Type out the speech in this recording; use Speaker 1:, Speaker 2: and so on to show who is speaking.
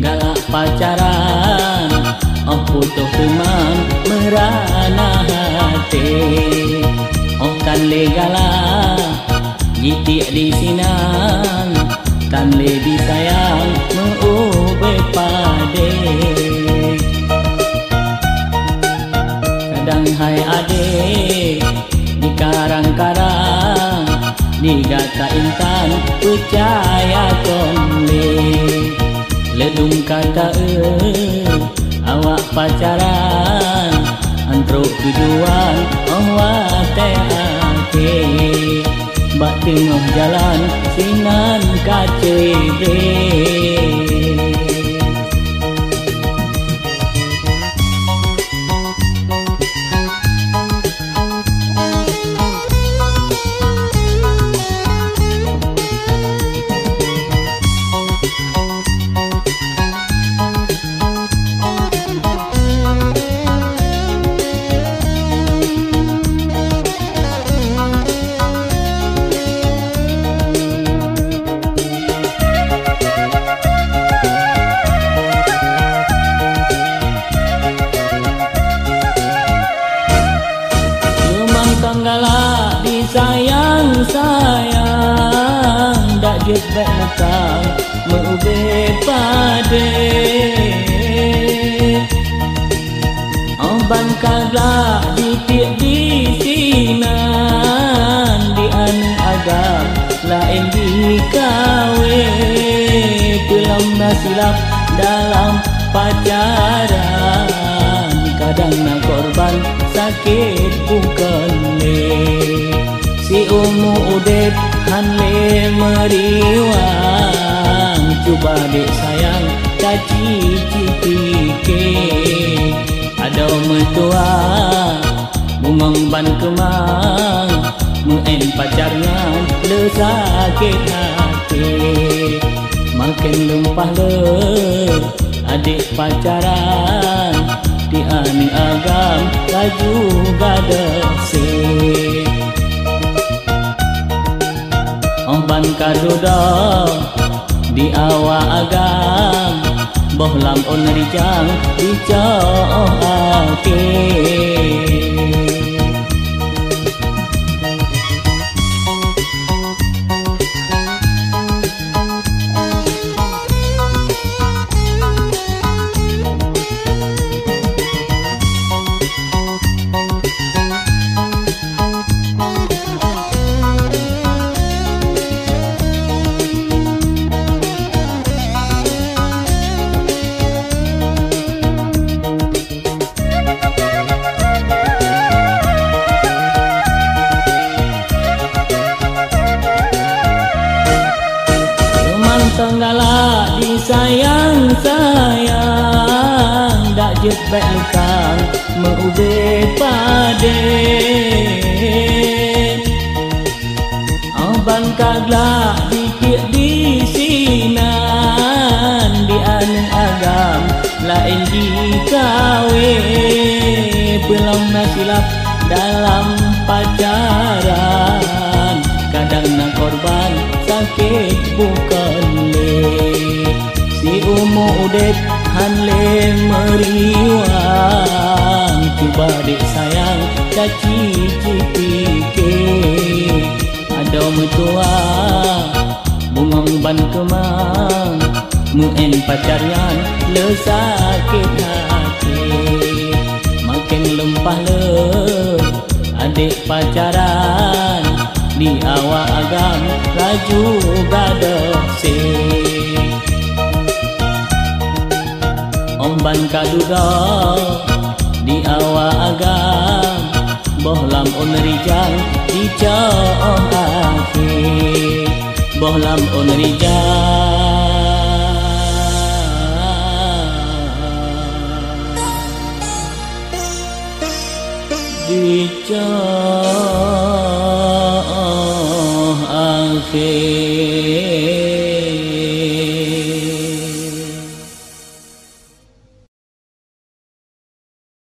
Speaker 1: galak pacaran, oh putus teman merana hati. Oh kan le galak jitik di sinan, kan le disayang meube pade. Kadang hai adik di karang-karang, digata intan percaya konle. Ledung kata awak pacaran, antro tujuan wate ake. Bak tengah jalan sinan kacebe. Galak disayang-sayang, dak jet baik lekang meube pade. Oban kagak ditik di sinan, di anu agam lain dikawe. Dalam nasilap dalam pacaran, kadang nak korban sakit bukan le. Si umu udet hanle meriwang, coba dek sayang caci cipike. Ada mertua bungong ban kemang, muen pacarnya le sakit hati. Makin lempah le adik pacaran, di ani agam laju gada se. Omban kaduda di awak agam, bohlam on rijang dicoake. Galak disayang-sayang, dak jet baik lekang meube pade. Oban kagak dikit di sinan, di anu agam lain dikawe. Belum nasilap dalam pacaran, kadang nak korban sakit bukan le. Si umu udet hanle meriwang, coba dek sayang caci cipike. Ada mertua bungong ban kemang, muen pacaryan le sakit hati. Makin lempah le adik pacaran, di awak agam laju gada se. Omban kaduda di awak agam, bohlam on rijang dicoake. Bohlam on rijang dicoake.